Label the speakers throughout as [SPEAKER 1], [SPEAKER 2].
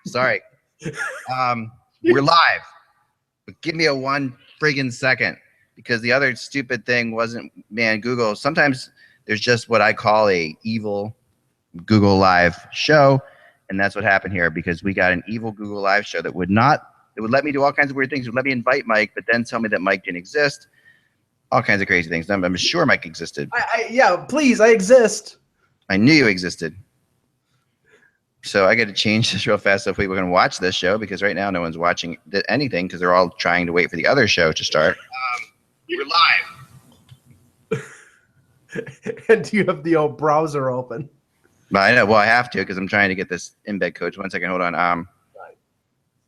[SPEAKER 1] Sorry. We're live. But give me a one friggin' second, because the other stupid thing wasn't, man, Google. Sometimes there's just what I call a evil Google Live show. And that's what happened here, because we got an evil Google Live show that would let me do all kinds of weird things. It would let me invite Mike, but then tell me that Mike didn't exist. All kinds of crazy things. I'm sure Mike existed.
[SPEAKER 2] Yeah, please, I exist.
[SPEAKER 1] I knew you existed. So I got to change this real fast so people can watch this show, because right now no one's watching anything because they're all trying to wait for the other show to start. We're live.
[SPEAKER 2] And you have the old browser open.
[SPEAKER 1] But I know. Well, I have to, because I'm trying to get this embed coach. 1 second. Hold on.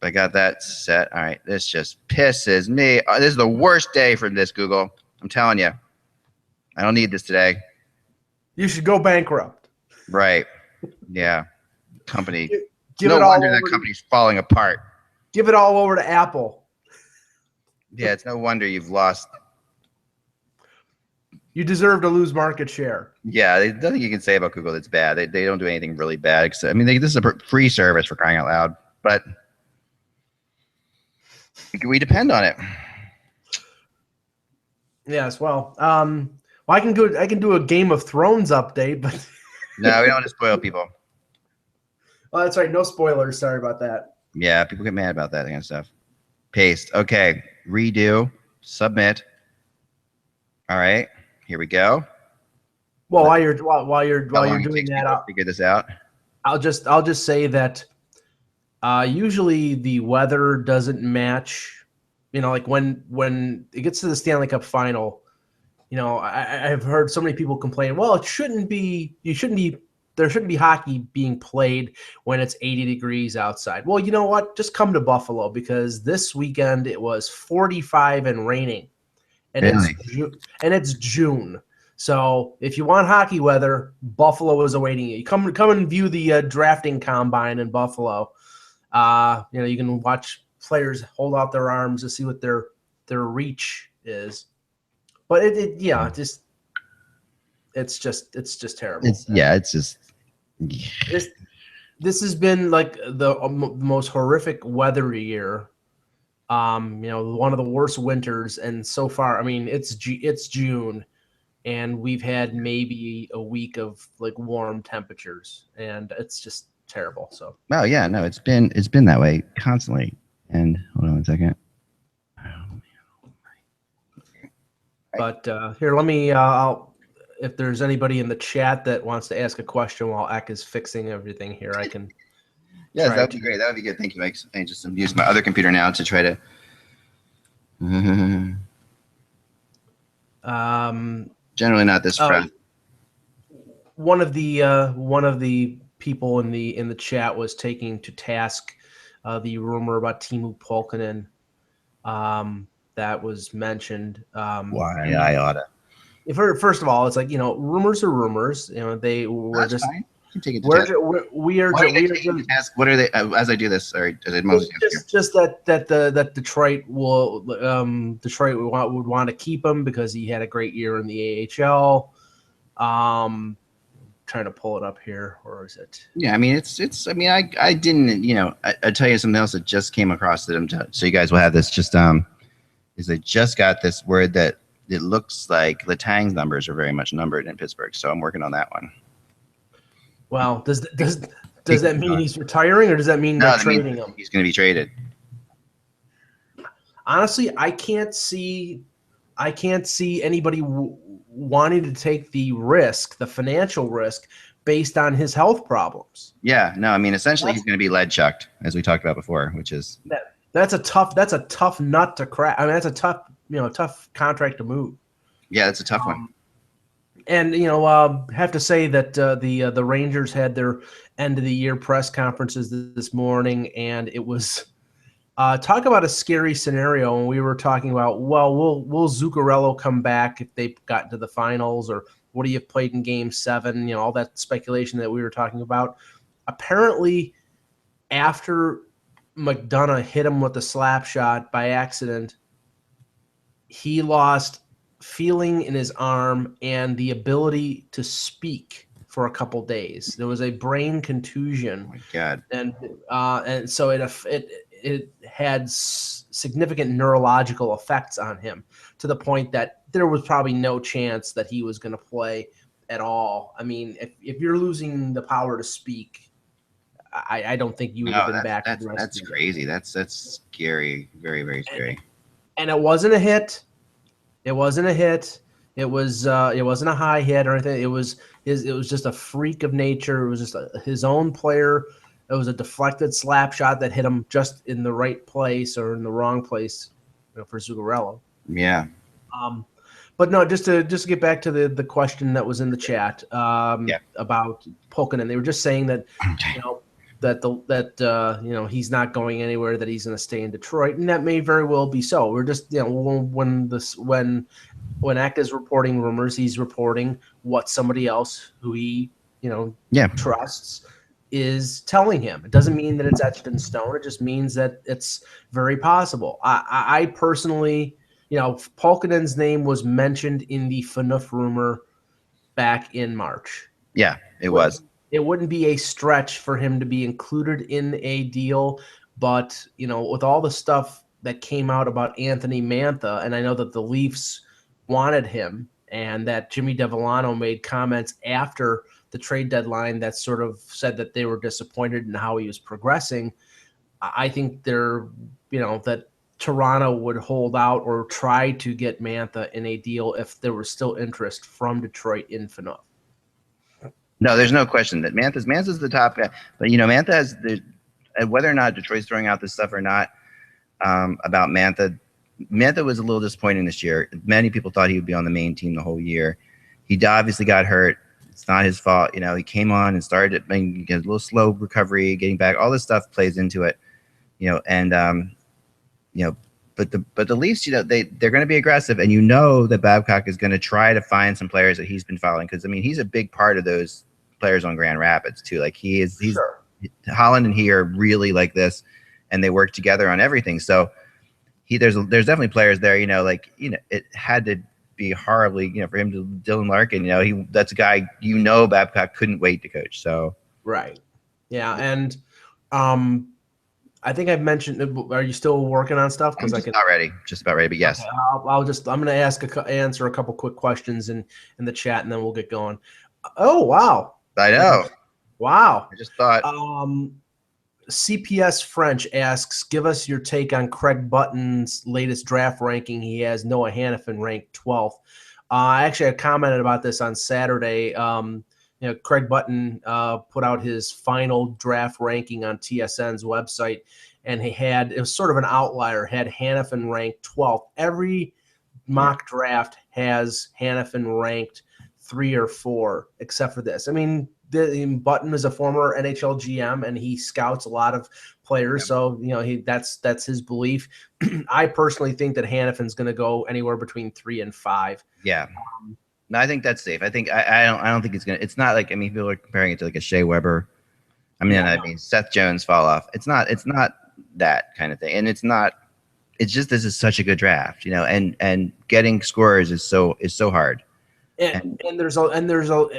[SPEAKER 1] I got that set. All right. This just pisses me. This is the worst day for this, Google. I'm telling you. I don't need this today.
[SPEAKER 2] You should go bankrupt.
[SPEAKER 1] Right. Yeah. Company.
[SPEAKER 2] Give
[SPEAKER 1] no
[SPEAKER 2] it all
[SPEAKER 1] wonder
[SPEAKER 2] over
[SPEAKER 1] that company's falling apart.
[SPEAKER 2] Give it all over to Apple.
[SPEAKER 1] Yeah, it's no wonder you've lost.
[SPEAKER 2] You deserve to lose market share.
[SPEAKER 1] Yeah, there's nothing you can say about Google that's bad. They don't do anything really bad. Except, I mean, this is a free service, for crying out loud, but we depend on it.
[SPEAKER 2] Yes, well, I can do a Game of Thrones update, but
[SPEAKER 1] no, we don't want to spoil people.
[SPEAKER 2] Oh, that's right. No spoilers. Sorry about that.
[SPEAKER 1] Yeah, people get mad about that kind of stuff. Paste. Okay. Redo. Submit. All right. Here we go.
[SPEAKER 2] Well, while you're doing that,
[SPEAKER 1] I'll figure this out.
[SPEAKER 2] I'll just say that usually the weather doesn't match. You know, like when it gets to the Stanley Cup final, you know, I've heard so many people complain. Well, there shouldn't be hockey being played when it's 80 degrees outside. Well, you know what? Just come to Buffalo, because this weekend it was 45 and raining, and
[SPEAKER 1] really?
[SPEAKER 2] it's June. So if you want hockey weather, Buffalo is awaiting you. Come and view the drafting combine in Buffalo. You know, you can watch players hold out their arms to see what their reach is. But it's just terrible. This has been like the most horrific weather year. You know, one of the worst winters, and so far, I mean, it's June, and we've had maybe a week of like warm temperatures, and it's just terrible. So.
[SPEAKER 1] Oh yeah, no, it's been that way constantly. And hold on 1 second.
[SPEAKER 2] But here, let me. If there's anybody in the chat that wants to ask a question while Eck is fixing everything here, I can.
[SPEAKER 1] Yes, that would be great. That would be good. Thank you, Mike. I just use my other computer now to try to. Generally not this friend.
[SPEAKER 2] One of the people in the chat was taking to task the rumor about Timu Pulkkinen that was mentioned.
[SPEAKER 1] Why I oughta.
[SPEAKER 2] First of all, it's like, you know, rumors are rumors. You know, they were
[SPEAKER 1] That's
[SPEAKER 2] just.
[SPEAKER 1] Fine. You can take it to task. What are they? As I do this, sorry,
[SPEAKER 2] just that Detroit will Detroit would want to keep him because he had a great year in the AHL. Trying to pull it up here, or is it?
[SPEAKER 1] Yeah, I mean it's. I mean, I didn't. You know, I tell you something else that just came across that so you guys will have this. Just is I just got this word that it looks like Letang's numbers are very much numbered in Pittsburgh, so I'm working on that one.
[SPEAKER 2] Well, does that mean he's retiring, or does that mean they're trading him?
[SPEAKER 1] He's going to be traded.
[SPEAKER 2] Honestly, I can't see anybody wanting to take the risk, the financial risk, based on his health problems.
[SPEAKER 1] Yeah, no, I mean, essentially he's going to be lead chucked, as we talked about before, which is
[SPEAKER 2] that's a tough nut to crack. I mean, that's a tough contract to move.
[SPEAKER 1] Yeah, that's a tough one.
[SPEAKER 2] And have to say that the Rangers had their end of the year press conferences this morning, and it was talk about a scary scenario. And we were talking about, well, will Zuccarello come back if they got into the finals, or what do you have played in Game 7? You know, all that speculation that we were talking about. Apparently, after McDonough hit him with a slap shot by accident, he lost feeling in his arm and the ability to speak for a couple days. There was a brain contusion.
[SPEAKER 1] Oh my God.
[SPEAKER 2] And so it had significant neurological effects on him, to the point that there was probably no chance that he was going to play at all. I mean, if you're losing the power to speak, I don't think you would have been back for the rest of the
[SPEAKER 1] That's crazy. That's scary. Very, very scary.
[SPEAKER 2] And it wasn't a hit. It wasn't a hit. It wasn't a high hit or anything. It was just a freak of nature. It was just his own player. It was a deflected slap shot that hit him just in the right place or in the wrong place, for Zuccarello.
[SPEAKER 1] Yeah.
[SPEAKER 2] But no, just to get back to the question that was in the chat about Pulkkinen. They were just saying that he's not going anywhere, that he's going to stay in Detroit, and that may very well be so. We're just when Eck is reporting rumors, he's reporting what somebody else who he trusts is telling him. It doesn't mean that it's etched in stone. It just means that it's very possible. I personally, Pulkkinen's name was mentioned in the Phaneuf rumor back in March.
[SPEAKER 1] Yeah, it was.
[SPEAKER 2] It wouldn't be a stretch for him to be included in a deal, but with all the stuff that came out about Anthony Mantha, and I know that the Leafs wanted him, and that Jimmy DeVilano made comments after the trade deadline that sort of said that they were disappointed in how he was progressing. I think that Toronto would hold out or try to get Mantha in a deal if there was still interest from Detroit in Phaneuf.
[SPEAKER 1] No, there's no question that Mantha's the top guy. But Mantha has whether or not Detroit's throwing out this stuff or not about Mantha. Mantha was a little disappointing this year. Many people thought he would be on the main team the whole year. He obviously got hurt. It's not his fault. He came on and started getting a little slow recovery, getting back. All this stuff plays into it. But the Leafs, they're going to be aggressive, and that Babcock is going to try to find some players that he's been following, because he's a big part of those players on Grand Rapids too. Like he's
[SPEAKER 2] sure.
[SPEAKER 1] Holland and he are really like this, and they work together on everything. So there's definitely players there. It had to be horribly for him to Dylan Larkin. That's a guy Babcock couldn't wait to coach. So
[SPEAKER 2] right, yeah, and I think I've mentioned. Are you still working on stuff?
[SPEAKER 1] Because just about ready. But yes,
[SPEAKER 2] okay, I'm going to answer a couple quick questions in the chat, and then we'll get going. Oh wow,
[SPEAKER 1] I know.
[SPEAKER 2] Wow,
[SPEAKER 1] I just thought.
[SPEAKER 2] CPS French asks, give us your take on Craig Button's latest draft ranking. He has Noah Hannafin ranked 12th. Actually, I commented about this on Saturday. Craig Button put out his final draft ranking on TSN's website, and it was sort of an outlier, had Hannafin ranked 12th. Every mock draft has Hannafin ranked 3 or 4, except for this. Button is a former NHL GM, and he scouts a lot of players. Yeah. So, that's his belief. I personally think that Hannafin's going to go anywhere between 3 and 5.
[SPEAKER 1] Yeah. No, I think that's safe. I think I don't think it's not like, people are comparing it to like a Shea Weber. Seth Jones fall off. It's not that kind of thing. And it's just, this is such a good draft, and getting scorers is so hard.
[SPEAKER 2] And there's a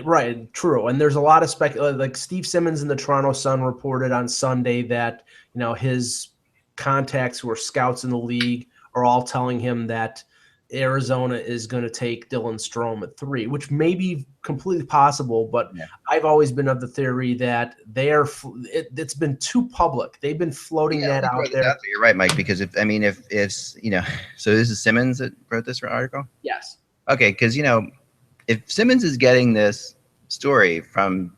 [SPEAKER 2] right, true. And there's a lot of speculation. Like Steve Simmons in the Toronto Sun reported on Sunday that, his contacts who are scouts in the league are all telling him that Arizona is going to take Dylan Strome at 3, which may be completely possible. But yeah. I've always been of the theory that it's been too public. They've been floating that out there.
[SPEAKER 1] You're right, Mike, because if so this is Simmons that wrote this article?
[SPEAKER 2] Yes.
[SPEAKER 1] Okay. Because, if Simmons is getting this story from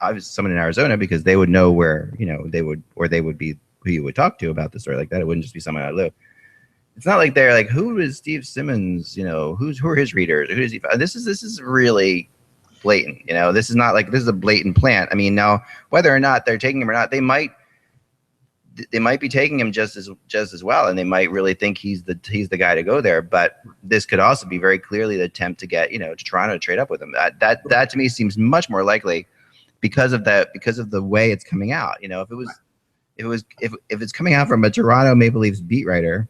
[SPEAKER 1] obviously someone in Arizona, because they would know where, they would be who you would talk to about the story like that. It wouldn't just be someone I live. It's not like they're like, who is Steve Simmons? Who are his readers? Who is he? This is really blatant. This is not like, this is a blatant plant. Now whether or not they're taking him or not, they might be taking him just as well, and they might really think he's the guy to go there. But this could also be very clearly the attempt to get to Toronto to trade up with him. That to me seems much more likely because of the way it's coming out. If it's coming out from a Toronto Maple Leafs beat writer,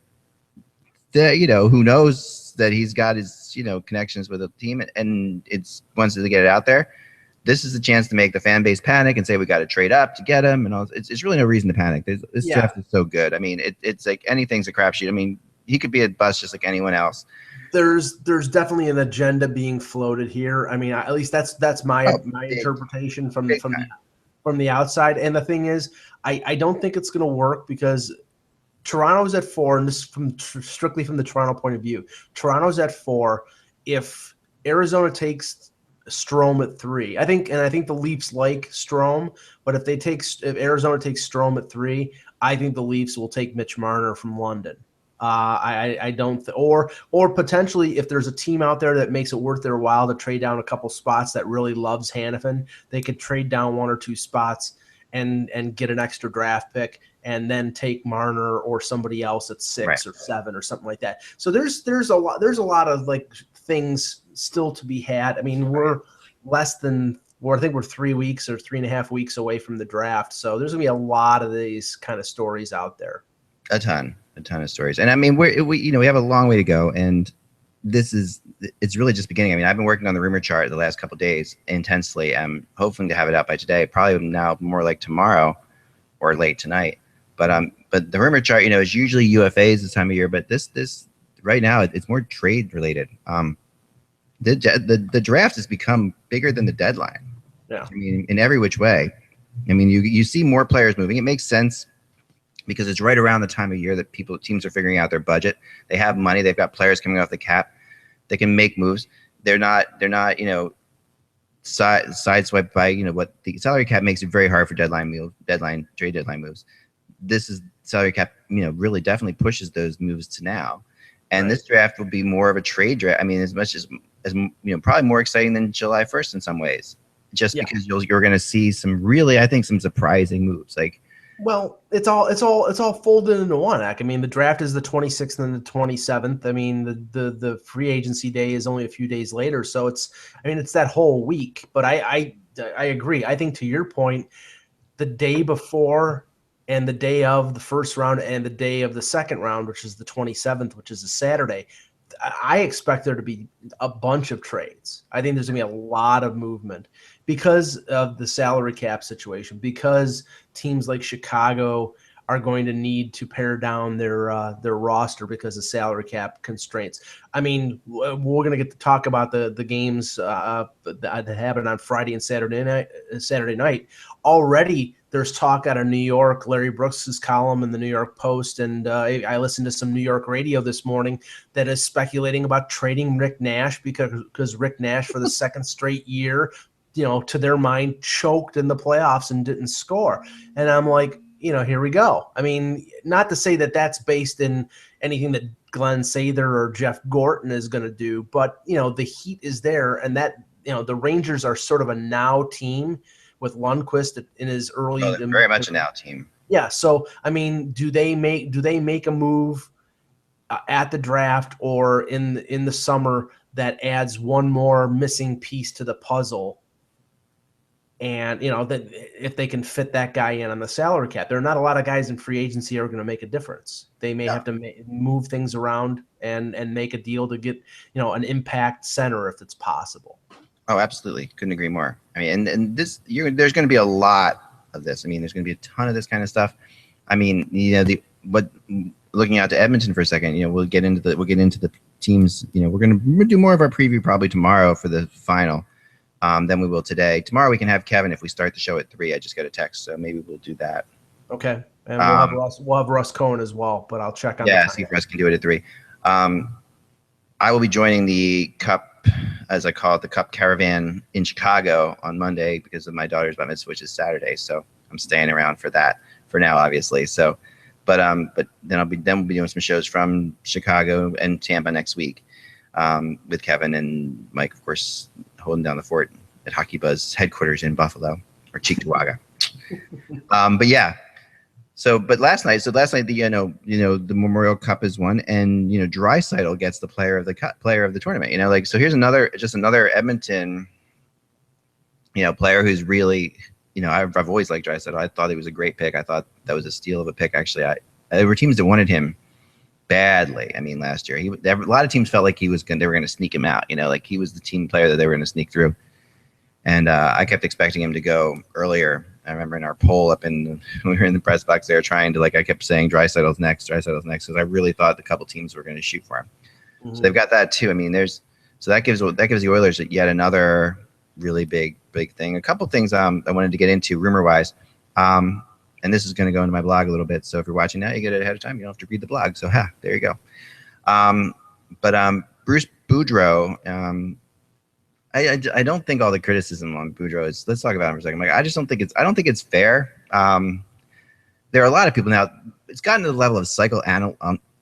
[SPEAKER 1] who knows that he's got his connections with the team, and it's once they get it out there, this is the chance to make the fan base panic and say we got to trade up to get him, and all. It's really no reason to panic. This draft is so good. I mean, it's like anything's a crapshoot. I mean, he could be a bust just like anyone else.
[SPEAKER 2] There's definitely an agenda being floated here. I mean, at least that's my interpretation from the outside. And the thing is, I don't think it's going to work because Toronto's at 4, and this is strictly from the Toronto point of view. Toronto's at 4. If Arizona takes Strome at 3, I think the Leafs like Strome, but if Arizona takes Strome at 3, I think the Leafs will take Mitch Marner from London. I don't, or potentially if there's a team out there that makes it worth their while to trade down a couple spots that really loves Hanifin, they could trade down 1 or 2 spots and get an extra draft pick and then take Marner or somebody else at 6 or 7 or something like that. So there's a lot of like things still to be had. I mean, I think we're 3 weeks or 3.5 weeks away from the draft. So there's gonna be a lot of these kind of stories out there.
[SPEAKER 1] A ton of stories. And I mean, we have a long way to go, and it's really just beginning. I mean, I've been working on the rumor chart the last couple of days intensely. I'm hoping to have it out by today, probably now more like tomorrow or late tonight. But the rumor chart, is usually UFAs this time of year, but this right now it's more trade related. The draft has become bigger than the deadline.
[SPEAKER 2] Yeah.
[SPEAKER 1] I mean, in every which way. I mean, you see more players moving. It makes sense because it's right around the time of year that teams are figuring out their budget. They have money. They've got players coming off the cap. They can make moves. They're not sideswiped by what the salary cap makes it very hard for trade deadline moves. This is salary cap, really definitely pushes those moves to now. And This draft will be more of a trade draft. I mean, as much as probably more exciting than July 1st in some ways, just because you're going to see some really, I think, some surprising moves.
[SPEAKER 2] Well, it's all folded into one, Ak. I mean, the draft is the 26th and the 27th. I mean, the free agency day is only a few days later, so it's that whole week. But I agree. I think to your point, the day before and the day of the first round and the day of the second round, which is the 27th, which is a Saturday, I expect there to be a bunch of trades. I think there's going to be a lot of movement because of the salary cap situation, because teams like Chicago are going to need to pare down their roster because of salary cap constraints. I mean, we're going to get to talk about the games that happen on Friday and Saturday night. Already there's talk out of New York. Larry Brooks's column in the New York Post, and I listened to some New York radio this morning that is speculating about trading Rick Nash because Rick Nash for the second straight year, to their mind, choked in the playoffs and didn't score. And I'm like, here we go. I mean, not to say that that's based in anything that Glenn Sather or Jeff Gorton is going to do, but, the heat is there, and that, the Rangers are sort of a now team with Lundqvist in his early.
[SPEAKER 1] Oh, very much a now team.
[SPEAKER 2] Yeah. So, I mean, do they make a move at the draft or in the summer that adds one more missing piece to the puzzle? And, that if they can fit that guy in on the salary cap, there are not a lot of guys in free agency who are going to make a difference. They may have to move things around and make a deal to get, an impact center if it's possible.
[SPEAKER 1] Oh, absolutely. Couldn't agree more. I mean, and there's going to be a lot of this. I mean, there's going to be a ton of this kind of stuff. I mean, looking out to Edmonton for a second, we'll get into the teams. We're going to do more of our preview probably tomorrow for the final. Than we will today. Tomorrow we can have Kevin if we start the show at 3. I just got a text, so maybe we'll do that.
[SPEAKER 2] Okay, and we'll have Russ Cohen as well, but I'll check on.
[SPEAKER 1] Yeah, see if Russ can do it at 3. I will be joining the Cup, as I call it, the Cup Caravan in Chicago on Monday because of my daughter's bat mitzvah, which is Saturday. So I'm staying around for that for now, obviously. So, but then we'll be doing some shows from Chicago and Tampa next week with Kevin and Mike, of course, holding down the fort at Hockey Buzz headquarters in Buffalo or Cheektowaga. But yeah. But last night the Memorial Cup is won, and Draisaitl gets the player of the tournament. So here's another Edmonton player who's really I've always liked Draisaitl. I thought he was a great pick. I thought that was a steal of a pick. Actually, there were teams that wanted him badly. I mean, last year a lot of teams felt like they were going to sneak him out. Like he was the team player that they were going to sneak through. And I kept expecting him to go earlier. I remember in our poll when we were in the press box, they were trying to I kept saying Draisaitl's next, because I really thought the couple teams were going to shoot for him. Mm-hmm. So they've got that too. I mean, that gives the Oilers yet another really big thing. A couple things I wanted to get into rumor wise, and this is going to go into my blog a little bit. So if you're watching now, you get it ahead of time. You don't have to read the blog. So there you go. But Bruce Boudreau. I don't think all the criticism on Boudreau is. Let's talk about him for a second. I just don't think it's fair. There are a lot of people now. It's gotten to the level of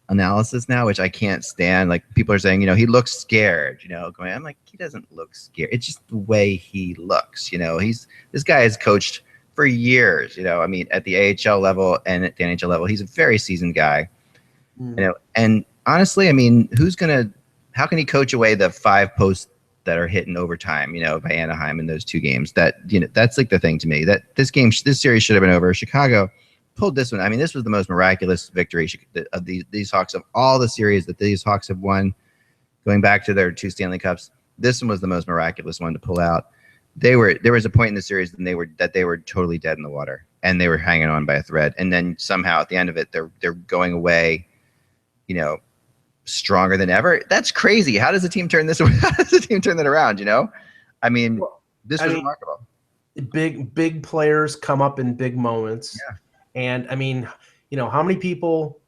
[SPEAKER 1] analysis now, which I can't stand. Like people are saying, he looks scared. I'm like, he doesn't look scared. It's just the way he looks. This guy has coached for years. I mean, at the AHL level and at the NHL level, he's a very seasoned guy. And honestly, I mean, how can he coach away the 5 posts that are hit in overtime, by Anaheim in those 2 games? That's like the thing to me, that this series should have been over. Chicago pulled this one. I mean, this was the most miraculous victory of these Hawks, of all the series that these Hawks have won, going back to their 2 Stanley Cups. This one was the most miraculous one to pull out. There was a point in the series when they were totally dead in the water, and they were hanging on by a thread. And then somehow at the end of it, they're going away, stronger than ever. That's crazy. How does the team turn this? How does the team turn that around? I mean, this was remarkable.
[SPEAKER 2] Big players come up in big moments. Yeah. And I mean, how many people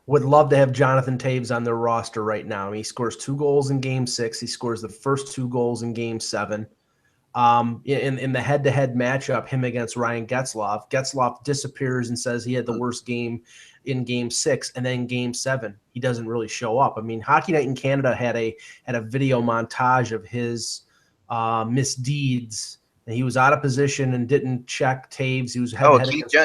[SPEAKER 2] would love to have Jonathan Toews on their roster right now? I mean, he scores 2 goals in Game 6. He scores the first 2 goals in Game 7. In the head-to-head matchup, him against Ryan Getzlaf. Getzlaf disappears and says he had the worst game in Game 6, and then Game 7 he doesn't really show up. I mean, Hockey Night in Canada had a video montage of his misdeeds, and he was out of position and didn't check Toews. He was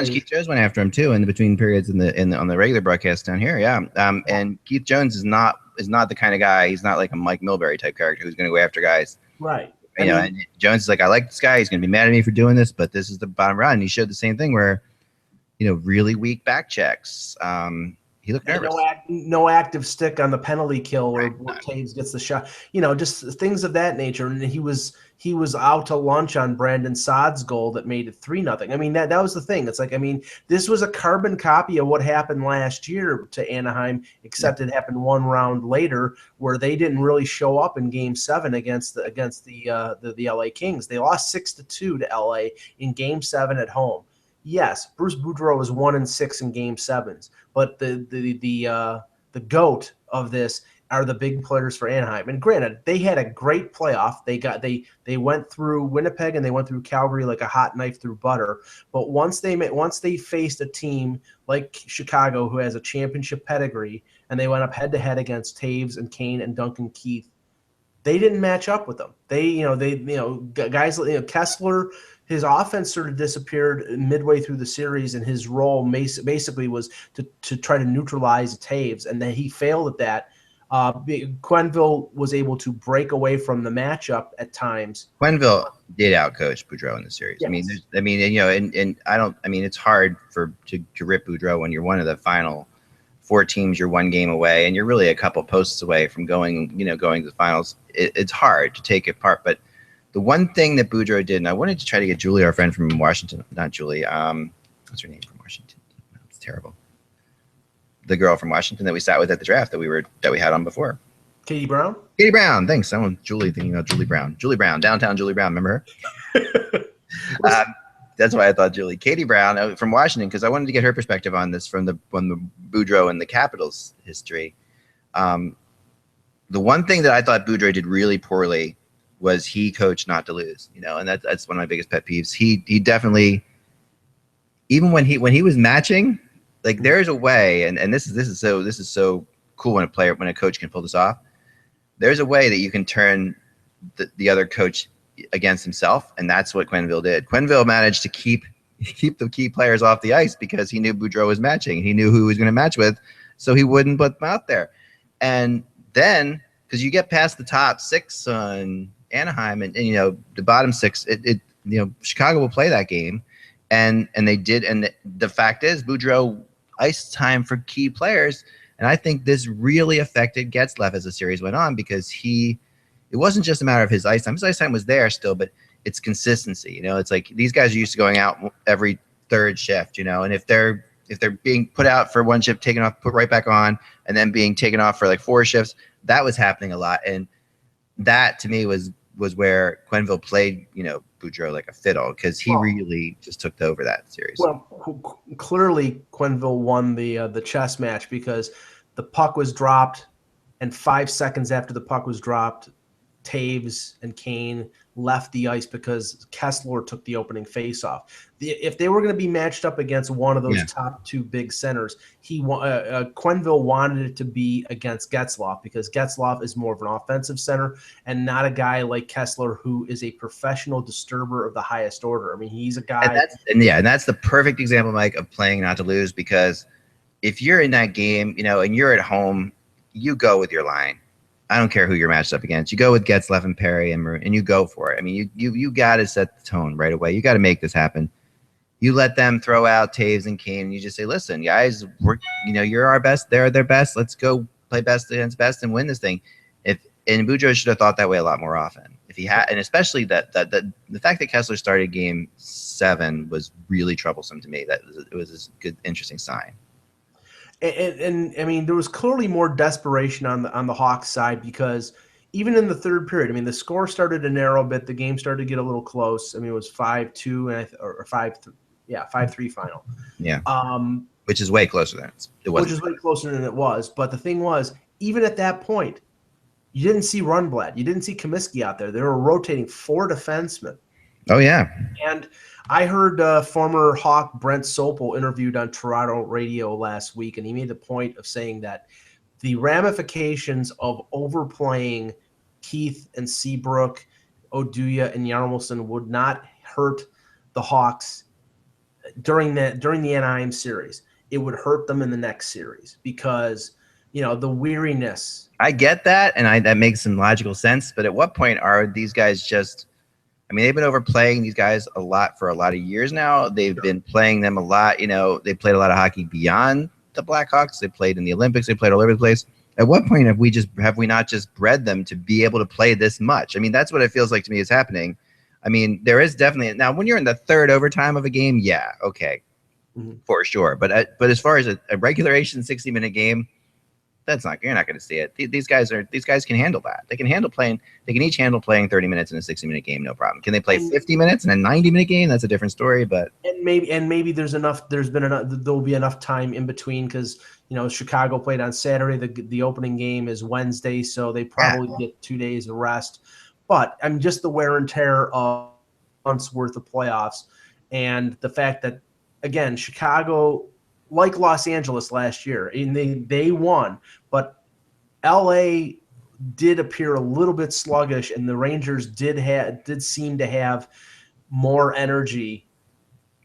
[SPEAKER 1] Keith Jones went after him too in the between periods on the regular broadcast down here. Yeah, and Keith Jones is not the kind of guy. He's not like a Mike Milbury type character who's going to go after guys.
[SPEAKER 2] Right.
[SPEAKER 1] And Jones is like, I like this guy. He's going to be mad at me for doing this, but this is the bottom run. And he showed the same thing where, really weak back checks. He looked nervous.
[SPEAKER 2] No active stick on the penalty kill where Toews gets the shot. Just things of that nature. And he was out to lunch on Brandon Saad's goal that made it 3-0. I mean, that was the thing. It's like, I mean, this was a carbon copy of what happened last year to Anaheim, except it happened 1 round later, where they didn't really show up in Game 7 against the LA Kings. They lost 6-2 to LA in Game 7 at home. Yes, Bruce Boudreau is 1-6 in Game 7s, but the GOAT of this are the big players for Anaheim. And granted, they had a great playoff. They went through Winnipeg and they went through Calgary like a hot knife through butter. But once they faced a team like Chicago, who has a championship pedigree, and they went up head to head against Toews and Kane and Duncan Keith, they didn't match up with them. Guys like Kessler. His offense sort of disappeared midway through the series, and his role basically was to try to neutralize Toews, and then he failed at that. Quenneville was able to break away from the matchup at times.
[SPEAKER 1] Quenneville did outcoach Boudreau in the series. Yes. It's hard to rip Boudreau when you're one of the final 4 teams. You're 1 game away, and you're really a couple posts away from going to the finals. It's hard to take it apart, but the one thing that Boudreau did, and I wanted to try to get Julie, our friend from Washington, not Julie, what's her name from Washington? It's terrible. The girl from Washington that we sat with at the draft that we had on before.
[SPEAKER 2] Katie Brown?
[SPEAKER 1] Katie Brown, thanks. Someone Julie thinking about Julie Brown. Julie Brown, downtown Julie Brown, remember her? That's why I thought Julie. Katie Brown from Washington, because I wanted to get her perspective on this from the Boudreau and the Capitals history. The one thing that I thought Boudreau did really poorly was he coached not to lose, and that's one of my biggest pet peeves. He definitely, even when he was matching, like there's a way, and this is so cool when a coach can pull this off. There's a way that you can turn the other coach against himself, and that's what Quenneville did. Quenneville managed to keep the key players off the ice because he knew Boudreau was matching. He knew who he was going to match with, so he wouldn't put them out there. And then, because you get past the top 6 on Anaheim and the bottom 6, Chicago will play that game, and they did. And the fact is, Boudreau iced time for key players, and I think this really affected Getzlaf as the series went on, because he it wasn't just a matter of his ice time. His ice time was there still, but it's consistency. You know, it's like these guys are used to going out every third shift, you know, and if they're being put out for one shift, taken off, put right back on, and then being taken off for like 4 shifts, that was happening a lot. And that to me was where Quenneville played, you know, Boudreau like a fiddle, because he really just took over that series.
[SPEAKER 2] Well, clearly Quenneville won the chess match, because the puck was dropped, and 5 seconds after the puck was dropped, Taves and Kane left the ice because Kessler took the opening faceoff. If they were going to be matched up against one of those top 2 big centers, Quenneville wanted it to be against Getzlaf, because Getzlaf is more of an offensive center and not a guy like Kessler, who is a professional disturber of the highest order. I mean, he's a guy.
[SPEAKER 1] And that's the perfect example, Mike, of playing not to lose, because if you're in that game, you know, and you're at home, you go with your line. I don't care who you're matched up against. You go with Getzlaf and Perry and you go for it. I mean, you got to set the tone right away. You got to make this happen. You let them throw out Taves and Kane, and you just say, listen, guys, you're our best. They're their best. Let's go play best against best and win this thing. And Boudreau should have thought that way a lot more often. If he had, and especially the fact that Kessler started game 7 was really troublesome to me. It was a good, interesting sign.
[SPEAKER 2] And I mean, there was clearly more desperation on the Hawks side, because even in the third period, I mean, the score started to narrow a bit. The game started to get a little close. I mean, it was 5-2 or 5-3 final.
[SPEAKER 1] Yeah. Which is way closer than it was.
[SPEAKER 2] Which is way closer than it was. But the thing was, even at that point, you didn't see Rundblad. You didn't see Comiskey out there. They were rotating 4 defensemen.
[SPEAKER 1] Oh, yeah.
[SPEAKER 2] And I heard former Hawk Brent Sopel interviewed on Toronto radio last week, and he made the point of saying that the ramifications of overplaying Keith and Seabrook, Oduya and Yarmulson would not hurt the Hawks during the Anaheim series. It would hurt them in the next series, because, you know, the weariness.
[SPEAKER 1] I get that, and that makes some logical sense. But at what point are these guys just? I mean, they've been overplaying these guys a lot for a lot of years now. They've been playing them a lot. You know, they played a lot of hockey beyond the Blackhawks. They played in the Olympics. They played all over the place. At what point have we not just bred them to be able to play this much? I mean, that's what it feels like to me is happening. I mean, there is definitely now when you're in the third overtime of a game, yeah, okay, for sure. But as far as a regulation 60-minute game, you're not going to see it. These guys can handle that. They can each handle playing 30 minutes in a 60-minute game, no problem. Can they play 50 minutes in a 90-minute game? That's a different story. But
[SPEAKER 2] maybe there'll be enough time in between, because, you know, Chicago played on Saturday. The opening game is Wednesday, so they probably get 2 days of rest. But I mean, just the wear and tear of months worth of playoffs, and the fact that, again, Chicago, like Los Angeles last year, and they won, but LA did appear a little bit sluggish, and the Rangers did seem to have more energy,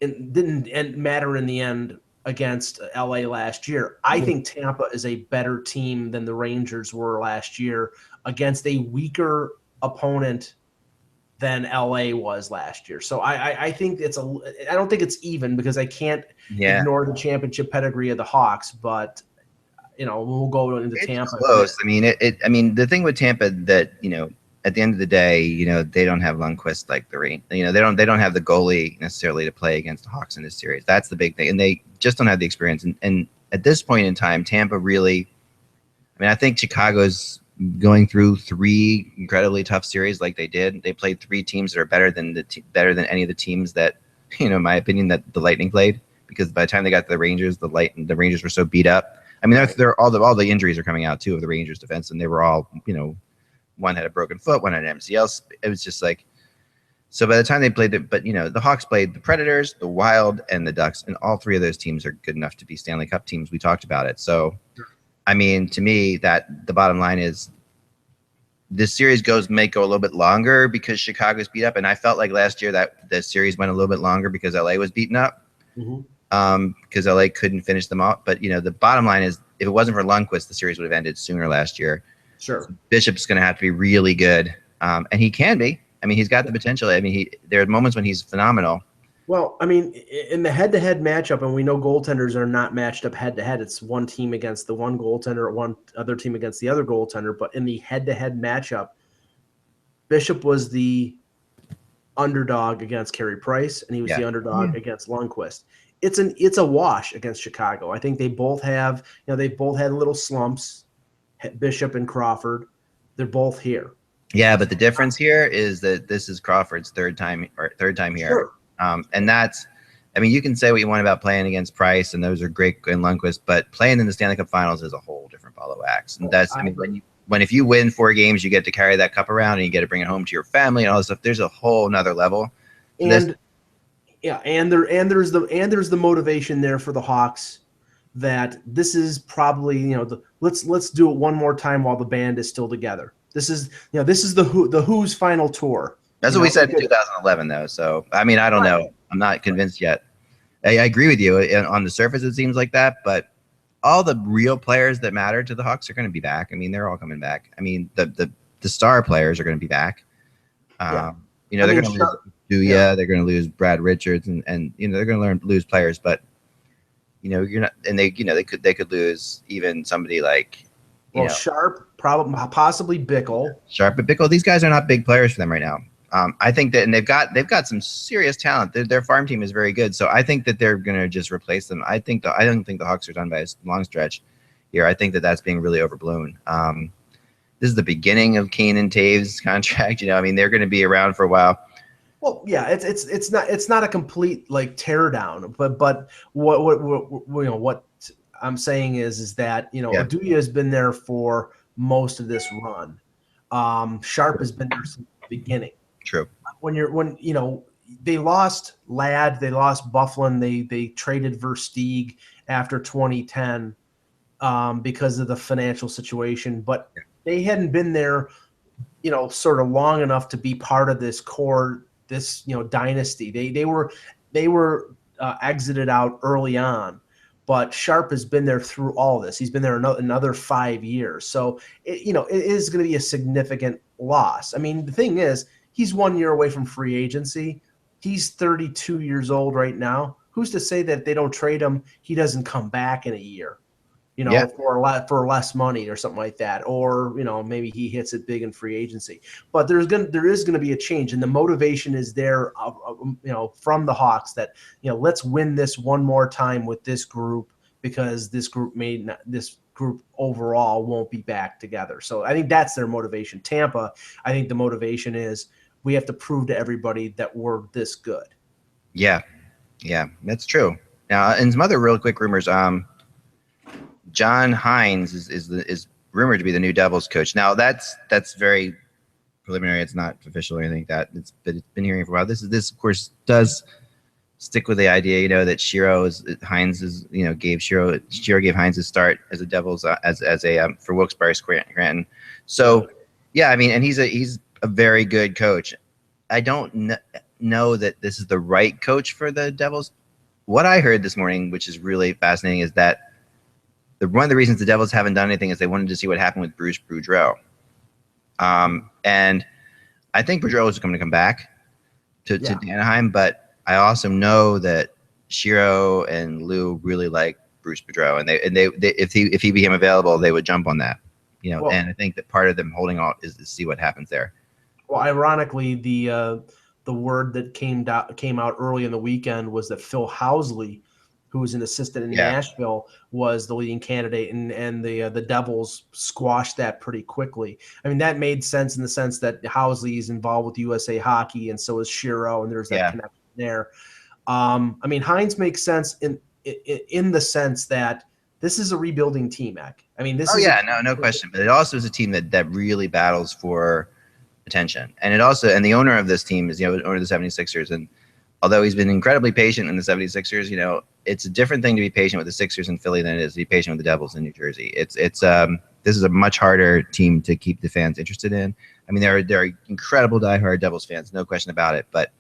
[SPEAKER 2] and didn't matter in the end against LA last year. I think Tampa is a better team than the Rangers were last year against a weaker opponent than LA was last year. So I think I don't think it's even, because I can't ignore the championship pedigree of the Hawks, but, you know, we'll go into Tampa.
[SPEAKER 1] Close. I mean, I mean, the thing with Tampa that, you know, at the end of the day, you know, they don't have Lundqvist like the Rangers. You know, they don't have the goalie necessarily to play against the Hawks in this series. That's the big thing, and they just don't have the experience. And at this point in time, Tampa really, I mean, I think Chicago's going through 3 incredibly tough series like they did. They played 3 teams that are better than any of the teams that, you know, in my opinion, that the Lightning played, because by the time they got to the Rangers, the Rangers were so beat up. I mean, they're all the injuries are coming out too of the Rangers defense, and they were all, you know, one had a broken foot, one had an MCL. It was just like, so by the time they played but you know, the Hawks played the Predators, the Wild, and the Ducks, and all 3 of those teams are good enough to be Stanley Cup teams. We talked about it. So, I mean, to me, that the bottom line is this series may go a little bit longer because Chicago's beat up, and I felt like last year that the series went a little bit longer because LA was beaten up, because LA couldn't finish them off. But, you know, the bottom line is, if it wasn't for Lundqvist, the series would have ended sooner last year.
[SPEAKER 2] Sure.
[SPEAKER 1] So Bishop's going to have to be really good, and he can be. I mean, he's got the potential. I mean, there are moments when he's phenomenal.
[SPEAKER 2] Well, I mean, in the head-to-head matchup, and we know goaltenders are not matched up head-to-head. It's one team against the one goaltender, one other team against the other goaltender. But in the head-to-head matchup, Bishop was the underdog against Carey Price, and he was the underdog against Lundqvist. It's a wash against Chicago. I think they both have, they both had little slumps. Bishop and Crawford, they're both here.
[SPEAKER 1] Yeah, but the difference here is that this is Crawford's third time here.
[SPEAKER 2] Sure.
[SPEAKER 1] And that's, I mean, you can say what you want about playing against Price, and those are great and Lundqvist, but playing in the Stanley Cup Finals is a whole different ball of wax. And that's, I mean, if you win 4 games, you get to carry that cup around and you get to bring it home to your family and all this stuff. There's a whole nother level.
[SPEAKER 2] And there's the motivation there for the Hawks that this is probably, let's do it one more time while the band is still together. This is the Who's final tour.
[SPEAKER 1] That's what we said in 2011, though. So, I mean, I don't know. I'm not convinced yet. I agree with you. On the surface, it seems like that, but all the real players that matter to the Hawks are going to be back. I mean, they're all coming back. I mean, the star players are going to be back. They're going to lose Duya. They're going to lose Brad Richards, and they're going to lose players. But you're not, and they could lose even somebody like
[SPEAKER 2] Sharp, possibly Bickle.
[SPEAKER 1] Sharp, but Bickle. These guys are not big players for them right now. I think that, and they've got some serious talent. Their farm team is very good, so I think that they're going to just replace them. I don't think the Hawks are done by a long stretch here. I think that that's being really overblown. This is the beginning of Kane and Taves' contract. I mean, they're going to be around for a while.
[SPEAKER 2] Well, yeah, it's not a complete tear down, but what I'm saying is that Duya has been there for most of this run. Sharp has been there since the beginning.
[SPEAKER 1] True.
[SPEAKER 2] When they lost Ladd, they lost Bufflin, they traded Versteeg after 2010 because of the financial situation, but they hadn't been there, sort of long enough to be part of this core, this dynasty. They were exited out early on, but Sharp has been there through all this. He's been there another 5 years, so it is going to be a significant loss. I mean, the thing is, he's 1 year away from free agency. He's 32 years old right now. Who's to say that if they don't trade him, he doesn't come back in a year, for less money or something like that, or maybe he hits it big in free agency. But there is going to be a change, and the motivation is there, from the Hawks that let's win this one more time with this group, because this group overall won't be back together. So I think that's their motivation. Tampa, I think the motivation is we have to prove to everybody that we're this good. Yeah,
[SPEAKER 1] that's true. Now, and some other real quick rumors. John Hines is rumored to be the new Devils coach. Now that's very preliminary. It's not official or anything like that. It's been hearing for a while. This of course does stick with the idea, that Shiro gave Hines a start as a Devils for Wilkes-Barre Scranton. So yeah, I mean, and he's a very good coach. I don't know that this is the right coach for the Devils. What I heard this morning, which is really fascinating, is that one of the reasons the Devils haven't done anything is they wanted to see what happened with Bruce Boudreau. And I think Boudreau is going to come back to Anaheim, but I also know that Shiro and Lou really like Bruce Boudreau, and they if he became available, they would jump on that. And I think that part of them holding out is to see what happens there.
[SPEAKER 2] Well, ironically, the word that came out early in the weekend was that Phil Housley, who was an assistant in Nashville, was the leading candidate, and the Devils squashed that pretty quickly. I mean, that made sense in the sense that Housley is involved with USA Hockey, and so is Shiro, and there's that connection there. I mean, Hines makes sense in the sense that this is a rebuilding team, Eck. I mean,
[SPEAKER 1] no question. But it also is a team that really battles for attention, and the owner of this team is owner of the 76ers, and although he's been incredibly patient in the 76ers, it's a different thing to be patient with the Sixers in Philly than it is to be patient with the Devils in New Jersey. This is a much harder team to keep the fans interested in. I mean, they're incredible diehard Devils fans, no question about it. But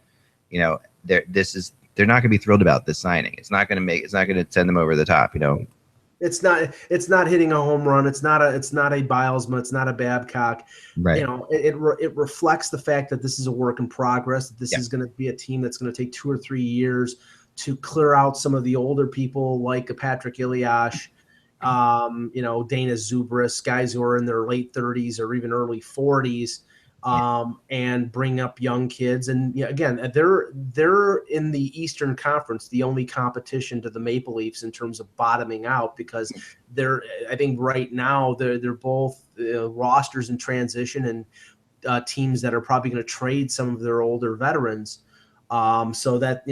[SPEAKER 1] they're not going to be thrilled about this signing. It's not going to send them over the top.
[SPEAKER 2] It's not hitting a home run. It's not a Bilesma. It's not a Babcock.
[SPEAKER 1] Right.
[SPEAKER 2] It reflects the fact that this is a work in progress. That this is going to be a team that's going to take 2 or 3 years to clear out some of the older people like Patrick Iliash, Dana Zubris, guys who are in their late 30s or even early 40s. and bring up young kids. And again, they're in the Eastern Conference, the only competition to the Maple Leafs in terms of bottoming out, because I think right now they're both rosters in transition and teams that are probably going to trade some of their older veterans. So that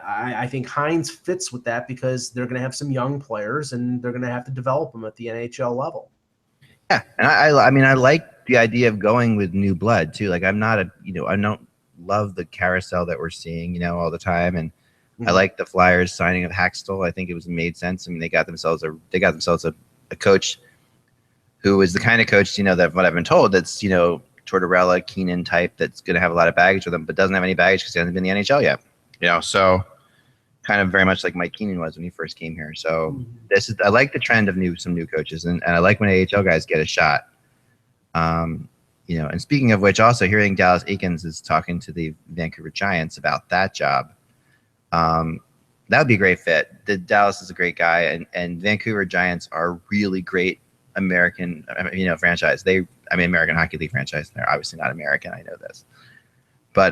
[SPEAKER 2] I think Hines fits with that, because they're going to have some young players and they're going to have to develop them at the NHL level.
[SPEAKER 1] Yeah, and I mean, I like the idea of going with new blood too. Like, I don't love the carousel that we're seeing, all the time, and I like the Flyers signing of Haxtell. I think it made sense. I mean, they got themselves a coach who is the kind of coach, that what I've been told, that's Tortorella, Keenan type, that's going to have a lot of baggage with him, but doesn't have any baggage because he hasn't been in the NHL yet. So kind of very much like Mike Keenan was when he first came here. So I like the trend of some new coaches, and I like when AHL guys get a shot. And speaking of which, also hearing Dallas Eakins is talking to the Vancouver Giants about that job. That would be a great fit. Dallas is a great guy, and Vancouver Giants are really great American, franchise. American Hockey League franchise. They're obviously not American. I know this, but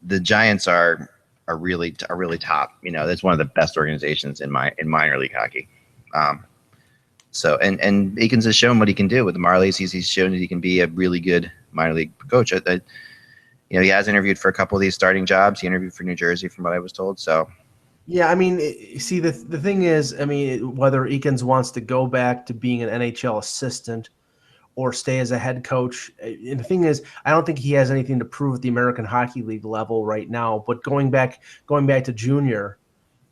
[SPEAKER 1] the Giants are really top. That's one of the best organizations in minor league hockey. So and Eakins has shown what he can do with the Marlies. He's shown that he can be a really good minor league coach. He has interviewed for a couple of these starting jobs. He interviewed for New Jersey, from what I was told. So.
[SPEAKER 2] Yeah, see, the thing is, whether Eakins wants to go back to being an NHL assistant or stay as a head coach, and the thing is, I don't think he has anything to prove at the American Hockey League level right now. But going back to junior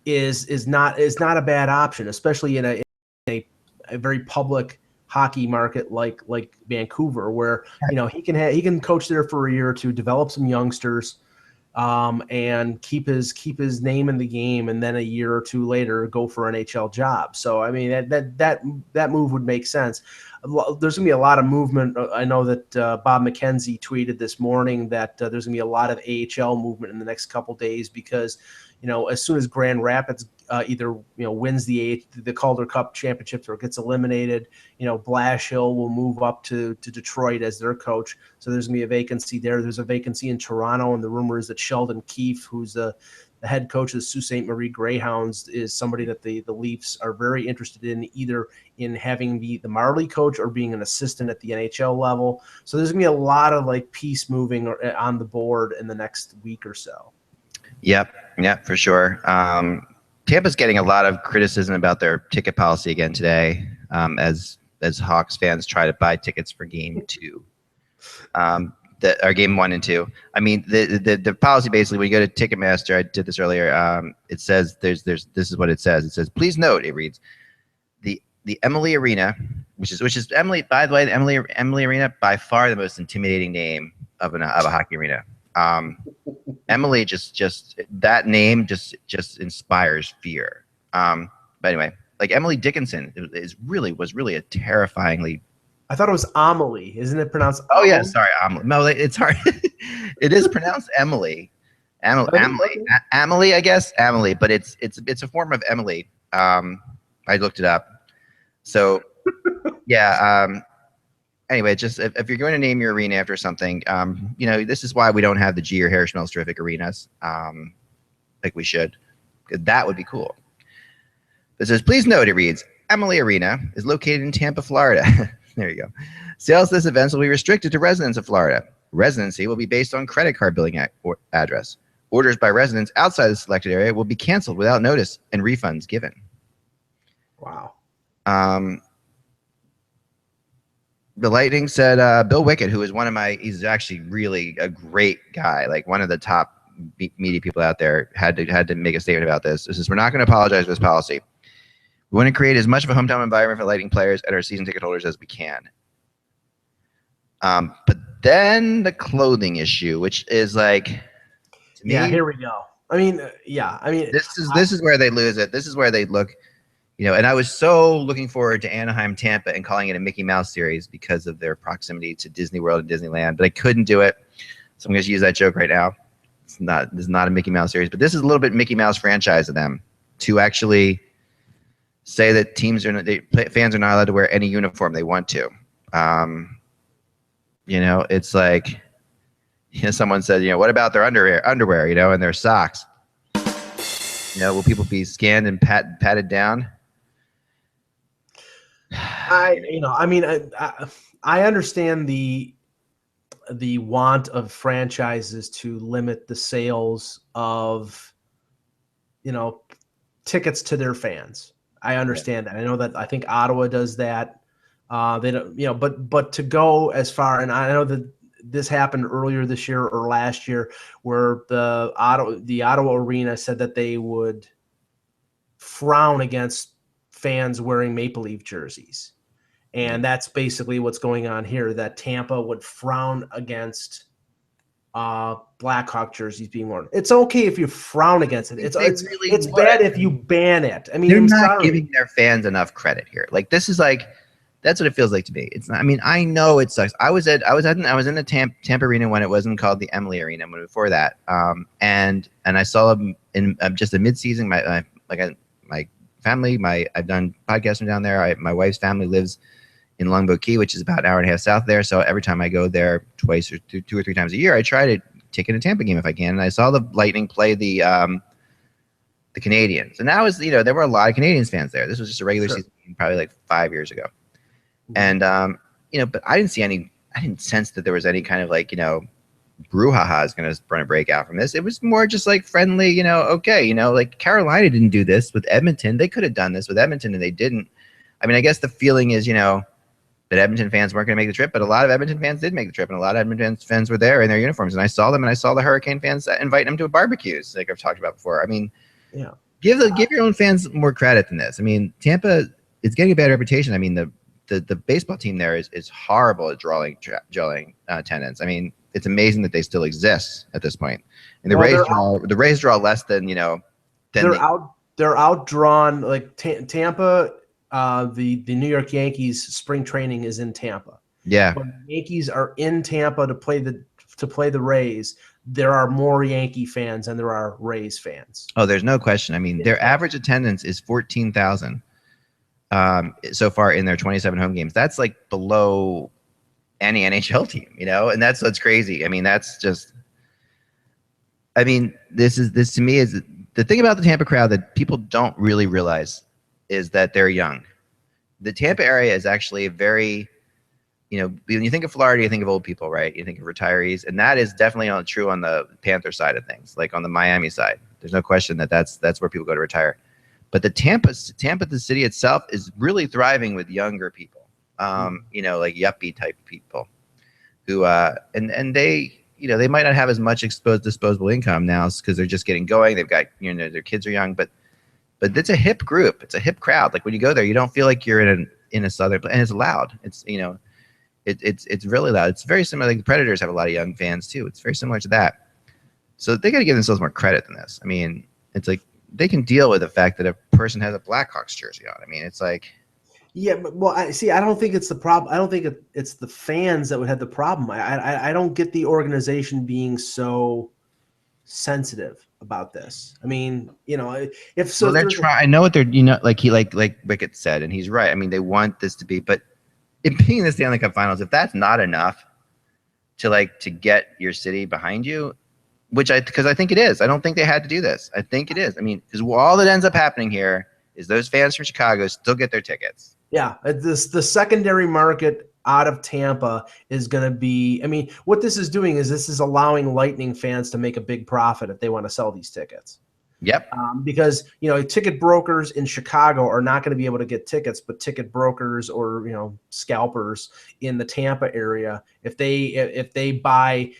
[SPEAKER 2] is not a bad option, especially in a very public hockey market like Vancouver, where he can coach there for a year or two, develop some youngsters, and keep his name in the game, and then a year or two later go for an NHL job. So that move would make sense. There's going to be a lot of movement. I know that Bob McKenzie tweeted this morning that there's going to be a lot of AHL movement in the next couple days, because as soon as Grand Rapids either wins the Calder Cup championships or gets eliminated, Blashill will move up to Detroit as their coach. So there's going to be a vacancy there. There's a vacancy in Toronto, and the rumor is that Sheldon Keefe, who's the head coach of the Sault Ste. Marie Greyhounds, is somebody that the Leafs are very interested in, either in having the Marley coach or being an assistant at the NHL level. So there's going to be a lot of piece moving on the board in the next week or so.
[SPEAKER 1] Yep, for sure. Tampa's getting a lot of criticism about their ticket policy again today, as Hawks fans try to buy tickets for Game 2, or Game 1 and 2. The policy basically, when you go to Ticketmaster, I did this earlier. It says this is what it says. It says, please note, it reads, the Emily Arena, which is Emily. By the way, the Emily Arena, by far the most intimidating name of a hockey arena. Emily, just that name just inspires fear. But anyway, Emily Dickinson was really a terrifyingly.
[SPEAKER 2] I thought it was Amelie. Isn't it pronounced?
[SPEAKER 1] Oh yeah, sorry, Amelie. No, it's hard. It is pronounced Emily. Amelie, I guess Amelie, but it's a form of Emily. I looked it up. So yeah. Anyway, just if you're going to name your arena after something, this is why we don't have the G or Hair Smells Terrific arenas, like we should. That would be cool. It says, please note, it reads, Emily Arena is located in Tampa, Florida. There you go. Sales to this event will be restricted to residents of Florida. Residency will be based on credit card billing address. Orders by residents outside the selected area will be canceled without notice and refunds given.
[SPEAKER 2] Wow.
[SPEAKER 1] The Lightning said Bill Wickett, who is he's actually really a great guy, one of the top media people out there, had to make a statement about this. This is, we're not going to apologize for this policy. We want to create as much of a hometown environment for Lightning players and our season ticket holders as we can. But then the clothing issue, which is
[SPEAKER 2] here we go.
[SPEAKER 1] This is where they lose it. This is where they look. And I was so looking forward to Anaheim, Tampa, and calling it a Mickey Mouse series because of their proximity to Disney World and Disneyland, but I couldn't do it. So I'm going to use that joke right now. This is not a Mickey Mouse series, but this is a little bit Mickey Mouse franchise of them to actually say that fans are not allowed to wear any uniform they want to. It's like, someone said, what about their underwear, and their socks? Will people be scanned and patted down?
[SPEAKER 2] I understand the want of franchises to limit the sales of, tickets to their fans. I understand that. I know that. I think Ottawa does that. They don't, but to go as far, and I know that this happened earlier this year or last year, where the Ottawa Arena said that they would frown against fans wearing Maple Leaf jerseys. And that's basically what's going on here, that Tampa would frown against Blackhawk jerseys being worn. It's okay if you frown against it. It's bad if you ban it. I mean,
[SPEAKER 1] they're not giving their fans enough credit here. Like, this is like, that's what it feels like to me. It's not. I mean, I know it sucks. I was in the Tampa Arena when it wasn't called the Emily Arena, but before that. And I saw them in just a midseason. My family, I've done podcasts from down there. My wife's family lives in Longboat Key, which is about an hour and a half south there. So every time I go there twice or two or three times a year, I try to take in a Tampa game if I can. And I saw the Lightning play the Canadians. And that was, there were a lot of Canadians fans there. This was just a regular season, probably like 5 years ago. And, but I didn't sense that there was any kind of like, brouhaha is going to break out from this. It was more just like friendly, okay, like Carolina didn't do this with Edmonton. They could have done this with Edmonton and they didn't. I mean, I guess the feeling is, that Edmonton fans weren't going to make the trip, but a lot of Edmonton fans did make the trip, and a lot of Edmonton fans were there in their uniforms, and I saw them, and I saw the Hurricane fans inviting them to barbecues, like I've talked about before. I mean, give your own fans more credit than this. I mean, Tampa is getting a bad reputation. I mean, the baseball team there is horrible at drawing attendance. I mean, it's amazing that they still exist at this point. And the Rays draw less than
[SPEAKER 2] they're outdrawn. Like Tampa. The New York Yankees spring training is in Tampa.
[SPEAKER 1] Yeah.
[SPEAKER 2] When the Yankees are in Tampa to play the Rays, there are more Yankee fans than there are Rays fans.
[SPEAKER 1] Oh, there's no question. I mean, their average attendance is 14,000 so far in their 27 home games. That's like below any NHL team, and that's what's crazy. I mean, this to me is the thing about the Tampa crowd that people don't really realize is that they're young. The Tampa area is actually a very, when you think of Florida, you think of old people, right? You think of retirees, and that is definitely true on the Panther side of things. Like on the Miami side, there's no question that's where people go to retire. But the Tampa, the city itself, is really thriving with younger people, like yuppie type people, who and they, they might not have as much disposable income now because they're just getting going. They've got, their kids are young, but it's a hip group. It's a hip crowd. Like when you go there, you don't feel like you're in a southern place, and it's loud. It's it's really loud. It's very similar. Like the Predators have a lot of young fans too. It's very similar to that. So they got to give themselves more credit than this. I mean, it's like they can deal with the fact that a person has a Blackhawks jersey on. I mean, it's like.
[SPEAKER 2] Yeah, but I don't think it's the problem. I don't think it's the fans that would have the problem. I don't get the organization being so sensitive about this. I mean, if so,
[SPEAKER 1] they're trying. I know what they're, like Wickett said, and he's right. I mean, they want this to be, but it being the Stanley Cup Finals, if that's not enough to get your city behind you, because I think it is. I don't think they had to do this. I think it is. I mean, because all that ends up happening here is those fans from Chicago still get their tickets.
[SPEAKER 2] Yeah, the secondary market out of Tampa is going to be. I mean, what this is doing is this is allowing Lightning fans to make a big profit if they want to sell these tickets.
[SPEAKER 1] Yep.
[SPEAKER 2] Because ticket brokers in Chicago are not going to be able to get tickets, but ticket brokers or scalpers in the Tampa area, if they buy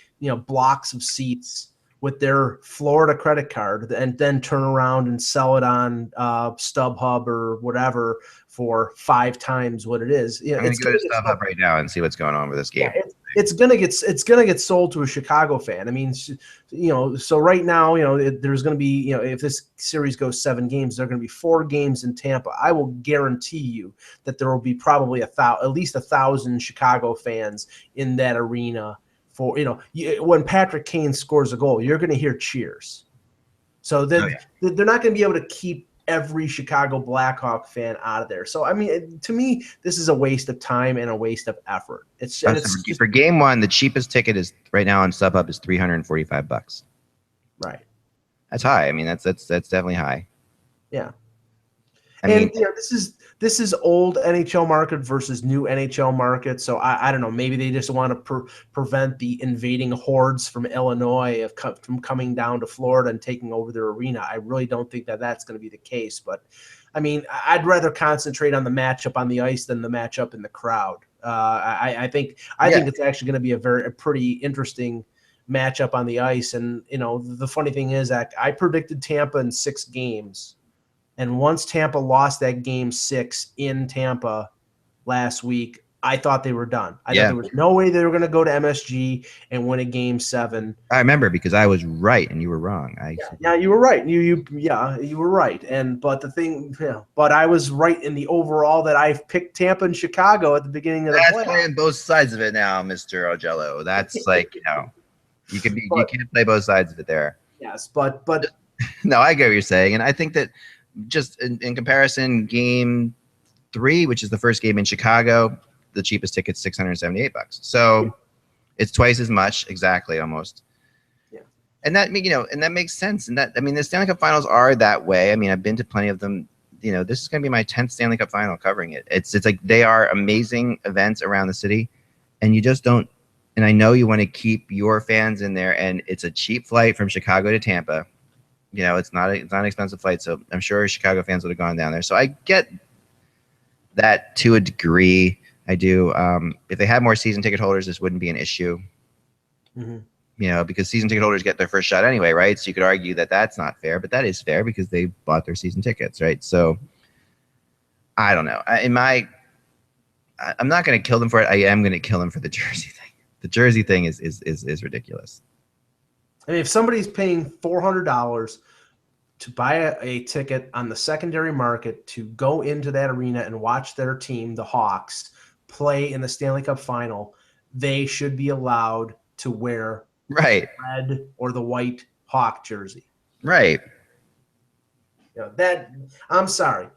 [SPEAKER 2] blocks of seats with their Florida credit card and then turn around and sell it on StubHub or whatever for 5 times what it is.
[SPEAKER 1] I'm going to go to StubHub right now and see what's going on with this game.
[SPEAKER 2] Yeah, it's gonna get sold to a Chicago fan. I mean, so right now, there's gonna be, if this series goes 7 games, there are gonna be 4 games in Tampa. I will guarantee you that there will be probably at least 1,000 Chicago fans in that arena. For when Patrick Kane scores a goal, you're gonna hear cheers. So they're not gonna be able to keep every Chicago Blackhawk fan out of there. So, I mean, to me, this is a waste of time and a waste of effort. It's
[SPEAKER 1] for game one, the cheapest ticket is right now on StubHub is $345.
[SPEAKER 2] Right.
[SPEAKER 1] That's high. I mean, that's definitely high.
[SPEAKER 2] Yeah.
[SPEAKER 1] I mean,
[SPEAKER 2] this is old NHL market versus new NHL market. So I don't know. Maybe they just want to prevent the invading hordes from Illinois from coming down to Florida and taking over their arena. I really don't think that that's going to be the case. But I mean, I'd rather concentrate on the matchup on the ice than the matchup in the crowd. I think it's actually going to be a pretty interesting matchup on the ice. And the funny thing is that I predicted Tampa in 6 games. And once Tampa lost that game 6 in Tampa last week, I thought they were done. I thought there was no way they were going to go to MSG and win a game 7.
[SPEAKER 1] I remember because I was right and you were wrong.
[SPEAKER 2] Yeah, you were right. You were right. But I was right in the overall that I picked Tampa and Chicago at the beginning of the playoffs.
[SPEAKER 1] That's playing both sides of it now, Mr. Ogello. That's like, you can't play both sides of it there.
[SPEAKER 2] Yes, but
[SPEAKER 1] no, I get what you're saying, and I think that. Just in comparison, game 3, which is the first game in Chicago, the cheapest ticket's $678. So it's twice as much, exactly, almost.
[SPEAKER 2] Yeah.
[SPEAKER 1] And that makes sense. And the Stanley Cup Finals are that way. I mean, I've been to plenty of them. This is going to be my 10th Stanley Cup Final covering it. It's like they are amazing events around the city, and you just don't. And I know you want to keep your fans in there, and it's a cheap flight from Chicago to Tampa. It's not an expensive flight, so I'm sure Chicago fans would have gone down there. So I get that to a degree. I do. If they had more season ticket holders, this wouldn't be an issue. Mm-hmm. Because season ticket holders get their first shot anyway, right? So you could argue that that's not fair, but that is fair because they bought their season tickets, right? So I don't know. I'm not going to kill them for it. I am going to kill them for the jersey thing. The jersey thing is ridiculous.
[SPEAKER 2] I mean, if somebody's paying $400 to buy a ticket on the secondary market to go into that arena and watch their team, the Hawks, play in the Stanley Cup Final, they should be allowed to wear the red or the white Hawk jersey.
[SPEAKER 1] Right.
[SPEAKER 2] I'm sorry.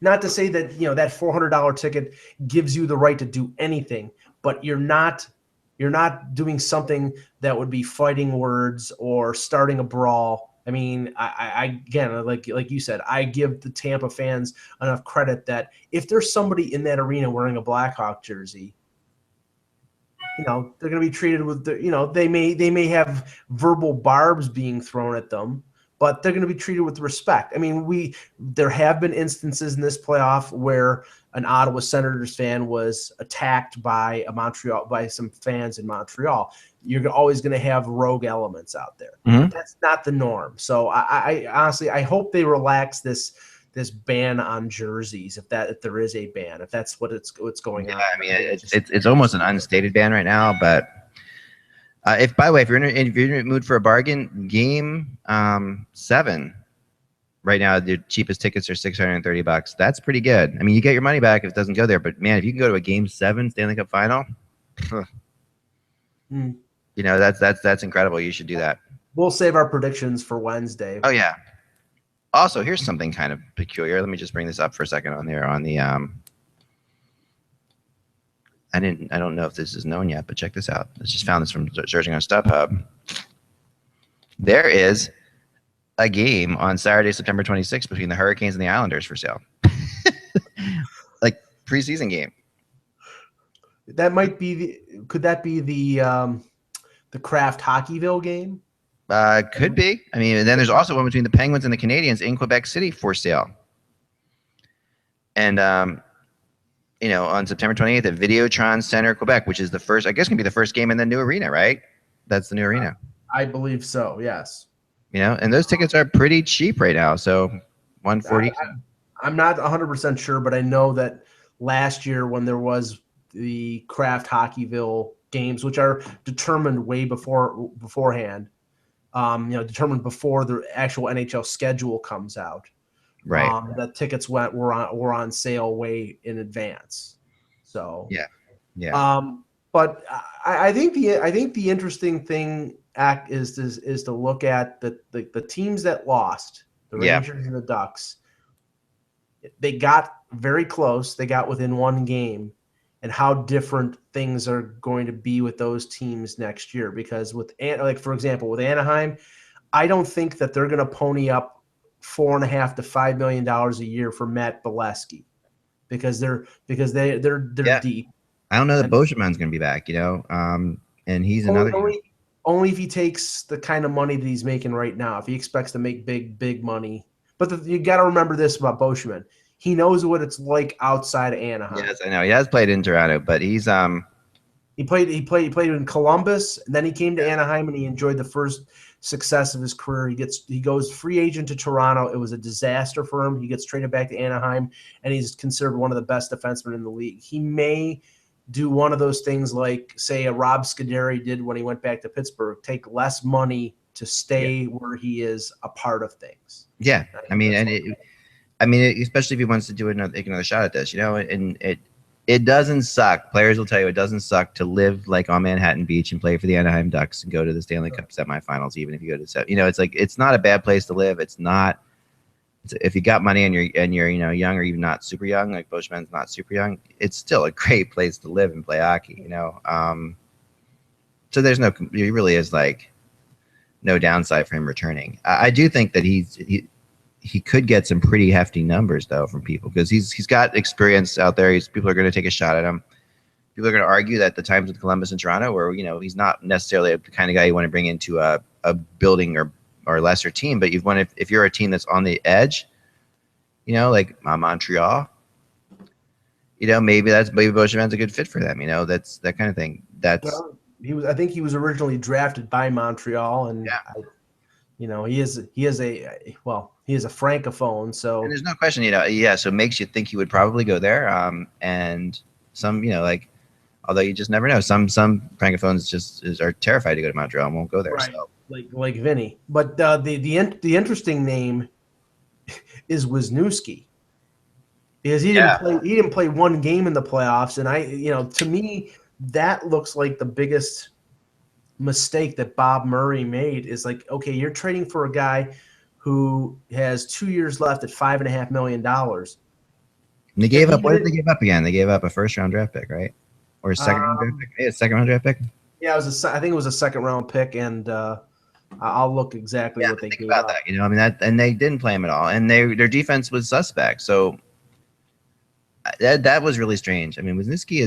[SPEAKER 2] Not to say that, that $400 ticket gives you the right to do anything, but you're not doing something that would be fighting words or starting a brawl. I mean, I again, like you said, I give the Tampa fans enough credit that if there's somebody in that arena wearing a Blackhawk jersey, they're going to be treated with they may have verbal barbs being thrown at them, but they're going to be treated with respect. I mean, there have been instances in this playoff where an Ottawa Senators fan was attacked by some fans in Montreal. You're always going to have rogue elements out there.
[SPEAKER 1] Mm-hmm.
[SPEAKER 2] That's not the norm. So I honestly, I hope they relax this ban on jerseys if there is a ban, if that's what's going on.
[SPEAKER 1] I mean, it's almost an unstated ban right now, but if you're in the mood for a bargain, game 7 right now, the cheapest tickets are $630. That's pretty good. I mean, you get your money back if it doesn't go there, but man, if you can go to a game 7 Stanley Cup Final, that's incredible. You should do that.
[SPEAKER 2] We'll save our predictions for Wednesday.
[SPEAKER 1] Oh yeah. Also, here's something kind of peculiar. Let me just bring this up for a second on the I don't know if this is known yet, but check this out. I just found this from searching on StubHub. There is a game on Saturday, September 26th between the Hurricanes and the Islanders for sale. Like preseason game.
[SPEAKER 2] Could that be the Kraft Hockeyville game?
[SPEAKER 1] Could be. I mean, and then there's also one between the Penguins and the Canadiens in Quebec City for sale. And on September 28th at Videotron Center, Quebec, which is the first, I guess, can be the first game in the new arena, right? That's the new arena.
[SPEAKER 2] I believe so. Yes.
[SPEAKER 1] And those tickets are pretty cheap right now. So $140.
[SPEAKER 2] I'm not 100% sure, but I know that last year when there was the Kraft Hockeyville games, which are determined way beforehand, determined before the actual NHL schedule comes out.
[SPEAKER 1] Right.
[SPEAKER 2] The tickets were on sale way in advance. So
[SPEAKER 1] yeah.
[SPEAKER 2] But I think the interesting thing is to look at the teams that lost, the Rangers and the Ducks. they got very close. They got within one game, and how different things are going to be with those teams next year. Because like for example, with Anaheim, I don't think that they're going to pony up $4.5 to $5 million a year for Matt Bolesky because they're
[SPEAKER 1] Yeah.
[SPEAKER 2] deep.
[SPEAKER 1] I don't know that
[SPEAKER 2] And
[SPEAKER 1] Boschman's going to be back, and he's another.
[SPEAKER 2] Only if he takes the kind of money that he's making right now. If he expects to make big money, but you got to remember this about Boschman: he knows what it's like outside of Anaheim.
[SPEAKER 1] Yes, I know he has played in Toronto, but he's
[SPEAKER 2] He played in Columbus, and then he came to Anaheim, and he enjoyed the first success of his career. He goes free agent to Toronto. It was a disaster for him. He gets traded back to Anaheim, and he's considered one of the best defensemen in the league. He may do one of those things like, say, a Rob Scuderi did when he went back to Pittsburgh, take less money to stay where he is a part of things.
[SPEAKER 1] Yeah, especially if he wants to do another shot at this, and it doesn't suck. Players will tell you it doesn't suck to live like on Manhattan Beach and play for the Anaheim Ducks and go to the Stanley Cup semifinals, even if you go to it's like it's not a bad place to live. It's not. If you got money and you're young or even not super young, like Boschman's not super young, it's still a great place to live and play hockey. So there's he really is like no downside for him returning. I do think that he could get some pretty hefty numbers though from people because he's got experience out there. People are going to take a shot at him. People are going to argue that the times with Columbus and Toronto, where he's not necessarily the kind of guy you want to bring into a building or lesser team, but if you're a team that's on the edge, like Montreal, maybe Boschman's a good fit for them. That's that kind of thing.
[SPEAKER 2] I think he was originally drafted by Montreal, and he is a francophone. So
[SPEAKER 1] and there's no question, so it makes you think he would probably go there. And some, although you just never know, some francophones just are terrified to go to Montreal and won't go there.
[SPEAKER 2] Right.
[SPEAKER 1] So.
[SPEAKER 2] Like Vinny, but the interesting name is Wisniewski, because he didn't play one game in the playoffs, and to me that looks like the biggest mistake that Bob Murray made is like, okay, you're trading for a guy who has 2 years left at $5.5 million. And
[SPEAKER 1] they gave up. What did they give up again? They gave up a first-round draft pick, right? Or a second-round draft pick? Yeah, second-round draft pick.
[SPEAKER 2] Yeah, I think it was a second-round pick, and I'll look exactly what they gave
[SPEAKER 1] about
[SPEAKER 2] up.
[SPEAKER 1] That, and they didn't play him at all, and their defense was suspect. So that was really strange. Wisniewski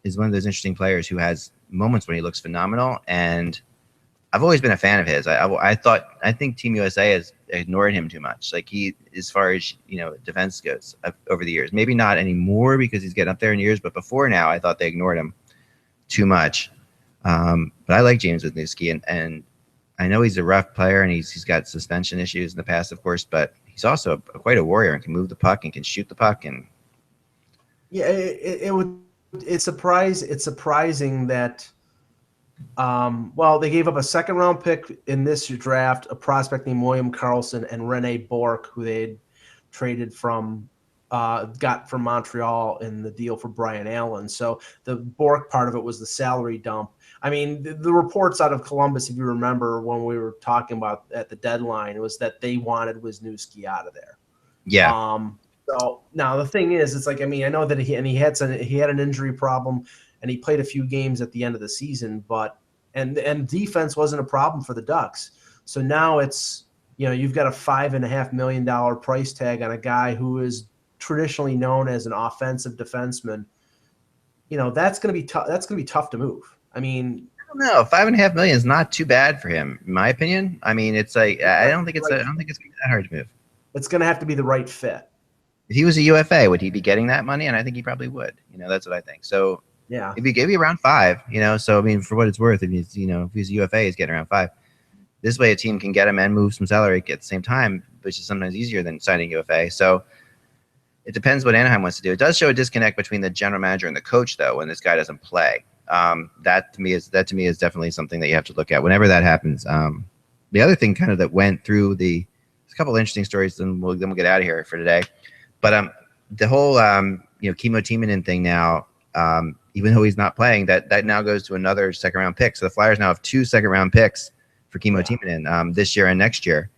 [SPEAKER 1] is one of those interesting players who has moments when he looks phenomenal, and I've always been a fan of his. I think Team USA has ignored him too much. Like as far as defense goes over the years, maybe not anymore because he's getting up there in years, but before now, I thought they ignored him too much. But I like James Wisniewski, and I know he's a rough player and he's got suspension issues in the past, of course, but he's also quite a warrior and can move the puck and can shoot the puck. And
[SPEAKER 2] it's surprising that they gave up a second-round pick in this draft, a prospect named William Karlsson, and Rene Bourque, who they had traded got from Montreal in the deal for Brian Allen. So the Bourque part of it was the salary dump. The reports out of Columbus, if you remember when we were talking about at the deadline, was that they wanted Wisniewski out of there.
[SPEAKER 1] Yeah.
[SPEAKER 2] So now the thing is, it's like, I know that he had an injury problem, and he played a few games at the end of the season, but and defense wasn't a problem for the Ducks. So now it's, you've got a $5.5 million price tag on a guy who is traditionally known as an offensive defenseman. That's going to be tough. That's going to be tough to move. I don't
[SPEAKER 1] know. $5.5 million is not too bad for him, in my opinion. It's like I don't think it's going to be that hard to move.
[SPEAKER 2] It's going to have to be the right fit.
[SPEAKER 1] If he was a UFA, would he be getting that money? And I think he probably would. That's what I think. So
[SPEAKER 2] yeah,
[SPEAKER 1] if he gave you around $5, so for what it's worth, if he's if he's a UFA, he's getting around $5. This way, a team can get him and move some salary at the same time, which is sometimes easier than signing UFA. So it depends what Anaheim wants to do. It does show a disconnect between the general manager and the coach, though, when this guy doesn't play. That to me is definitely something that you have to look at whenever that happens. The other thing kind of that went through there's a couple of interesting stories, then we'll get out of here for today. But the whole Kimmo Timonen thing now, even though he's not playing, that now goes to another second-round pick. So the Flyers now have 2 second-round picks for Kimmo Timonen this year and next year.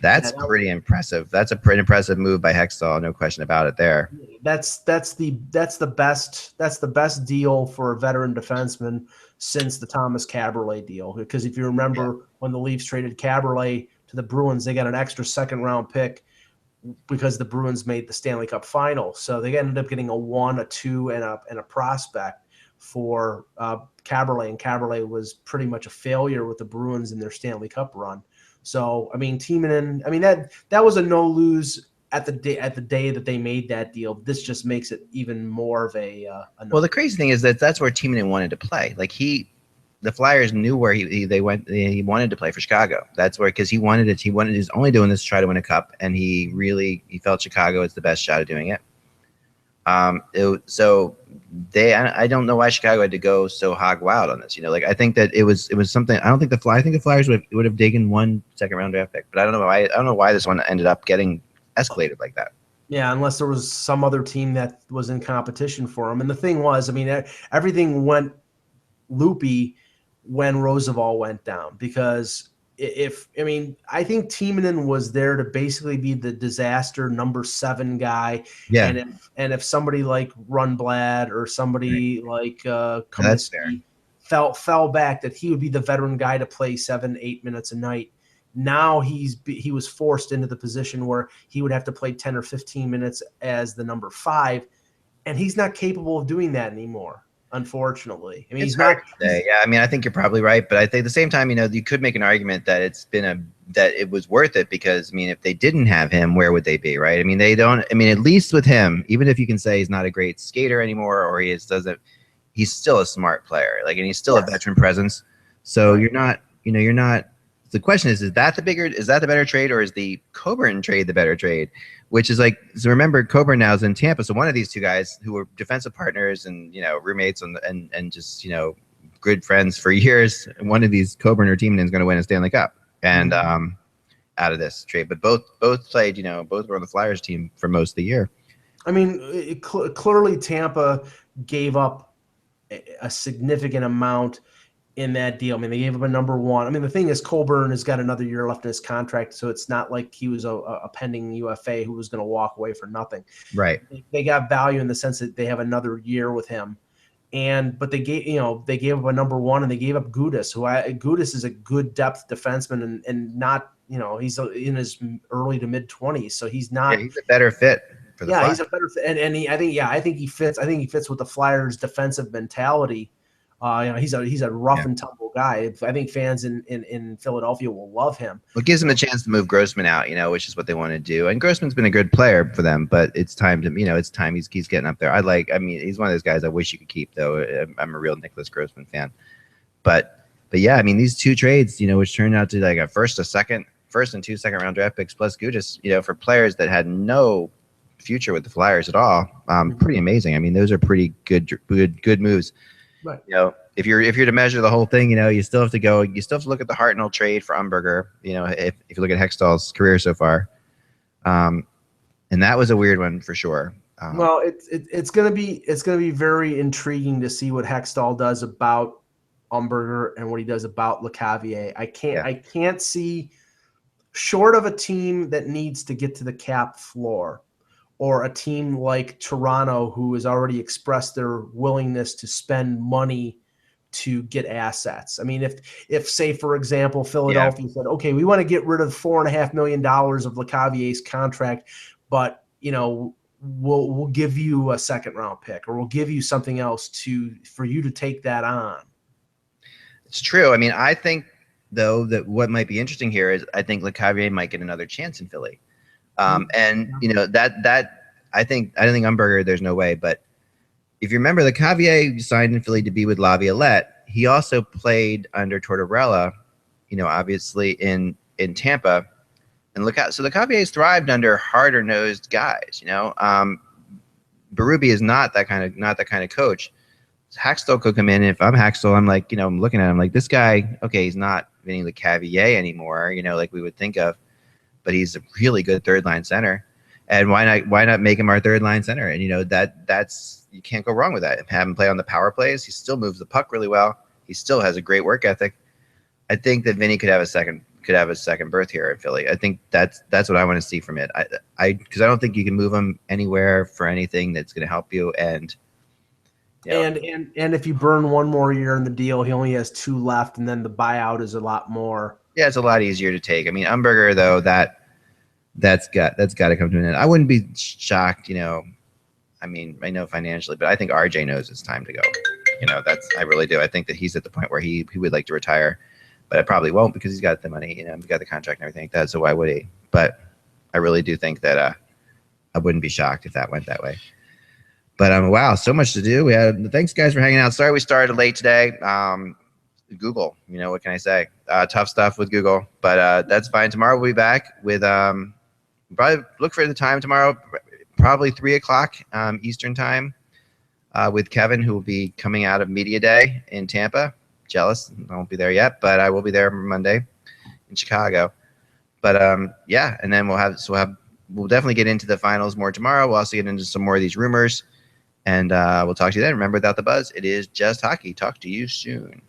[SPEAKER 1] That's pretty impressive. That's a pretty impressive move by Hextall, no question about it there.
[SPEAKER 2] That's the best deal for a veteran defenseman since the Thomas Caberlet deal. Because if you remember when the Leafs traded Caberlet to the Bruins, they got an extra second-round pick because the Bruins made the Stanley Cup final. So they ended up getting a 1, a 2, and a prospect for Caberlet, and Caberlet was pretty much a failure with the Bruins in their Stanley Cup run. So, I mean, Timonen, I mean, that was a no-lose at the day that they made that deal. This just makes it even more of a
[SPEAKER 1] well, the crazy thing is that's where Timonen wanted to play. Like the Flyers knew where they went. He wanted to play for Chicago. That's where, because he wanted it. He's only doing this to try to win a cup, and he felt Chicago was the best shot of doing it. I don't know why Chicago had to go so hog wild on this. You know, like I think that it was something. I think the Flyers would have taken 1 second-round draft pick, but I don't know why this one ended up getting escalated like that.
[SPEAKER 2] Yeah, unless there was some other team that was in competition for him. And the thing was, I mean, everything went loopy when Roosevelt went down, because I think Timonen was there to basically be the disaster number 7 guy.
[SPEAKER 1] Yeah.
[SPEAKER 2] And if somebody like Rundblad or somebody like
[SPEAKER 1] Comiskey
[SPEAKER 2] fell back, that he would be the veteran guy to play 7-8 minutes a night. Now he was forced into the position where he would have to play 10 or 15 minutes as the number 5, and he's not capable of doing that anymore, unfortunately. I mean,
[SPEAKER 1] it's hard to say. Yeah, I mean, I think you're probably right, but I think at the same time, you know, you could make an argument that that it was worth it, because I mean, if they didn't have him, where would they be, right? I mean, at least with him, even if you can say he's not a great skater anymore, or he's still a smart player, like, and he's still a veteran presence. So you're not. The question is that the better trade, or is the Coburn trade the better trade? Which is like, so remember, Coburn now is in Tampa. So one of these two guys who were defensive partners and, you know, roommates and just, you know, good friends for years, one of these, Coburn or Timonen, is going to win a Stanley Cup and out of this trade. But both played, you know, both were on the Flyers team for most of the year. I
[SPEAKER 2] mean, clearly Tampa gave up a significant amount in that deal. I mean, they gave him a number 1. I mean, the thing is, Coburn has got another year left in his contract, so it's not like he was a pending UFA who was going to walk away for nothing.
[SPEAKER 1] Right.
[SPEAKER 2] They got value in the sense that they have another year with him, but they gave up a number 1, and they gave up Gudas, Gudas is a good depth defenseman, and not, you know, he's in his early to mid 20s, so he's not.
[SPEAKER 1] Yeah, he's a better fit. For the Flyers.
[SPEAKER 2] He's a better fit, and I think he fits. I think he fits with the Flyers' defensive mentality. You know, he's a rough and tumble guy. I think fans in Philadelphia will love him.
[SPEAKER 1] Well, it gives him a chance to move Grossman out, you know, which is what they want to do. And Grossman's been a good player for them, but it's time he's getting up there. He's one of those guys I wish you could keep, though. I'm a real Nicholas Grossman fan. But yeah, I mean, these 2 trades, you know, which turned out to like a first and 2 second-round draft picks plus Gudas, you know, for players that had no future with the Flyers at all. Pretty amazing. I mean, those are pretty good moves. Right. You know, if you're to measure the whole thing, you know, you still have to look at the Hartnell trade for Umberger, you know, if you look at Hextall's career so far. And that was a weird one for sure.
[SPEAKER 2] Well, it's gonna be very intriguing to see what Hextall does about Umberger and what he does about LeCavier. I can't see, short of a team that needs to get to the cap floor, or a team like Toronto, who has already expressed their willingness to spend money to get assets. I mean, if say, for example, Philadelphia said, okay, we want to get rid of $4.5 million of LeCavier's contract, but, you know, we'll give you a second-round pick, or we'll give you something else for you to take that on.
[SPEAKER 1] It's true. I mean, I think, though, that what might be interesting here is I think LeCavier might get another chance in Philly. And you know, that I don't think Umberger, there's no way, but if you remember, LeCavier signed in Philly to be with Laviolette. He also played under Tortorella, you know, obviously in Tampa, and so LeCavier's thrived under harder nosed guys, you know. Berube is not that kind of coach. Hextall could come in, and if I'm Hextall, I'm like, you know, I'm looking at him like, this guy, okay, he's not Vinny LeCavier anymore, you know, like we would think of. But he's a really good third line center, and why not make him our third line center? And you know, that's you can't go wrong with that. Have him play on the power plays. He still moves the puck really well. He still has a great work ethic. I think that Vinny could have a second could have a second berth here in Philly. I think that's what I want to see from it. Because I don't think you can move him anywhere for anything that's going to help you. And
[SPEAKER 2] and if you burn one more year in the deal, he only has 2 left, and then the buyout is a lot more.
[SPEAKER 1] Yeah, it's a lot easier to take. I mean, Umberger though, that's got to come to an end. I wouldn't be shocked, I mean, I know financially, but I think RJ knows it's time to go. I really do. I think that he's at the point where he would like to retire, but I probably won't because he's got the money, he's got the contract and everything like that. So why would he? But I really do think that I wouldn't be shocked if that went that way. But wow, so much to do. Thanks guys for hanging out. Sorry we started late today. Google, what can I say? Tough stuff with Google, but that's fine. Tomorrow we'll be back with probably look for the time tomorrow, probably 3:00 Eastern time, with Kevin, who will be coming out of Media Day in Tampa. Jealous, I won't be there yet, but I will be there Monday in Chicago. But yeah, and then we'll definitely get into the finals more tomorrow. We'll also get into some more of these rumors, and we'll talk to you then. Remember, without the buzz, it is just hockey. Talk to you soon.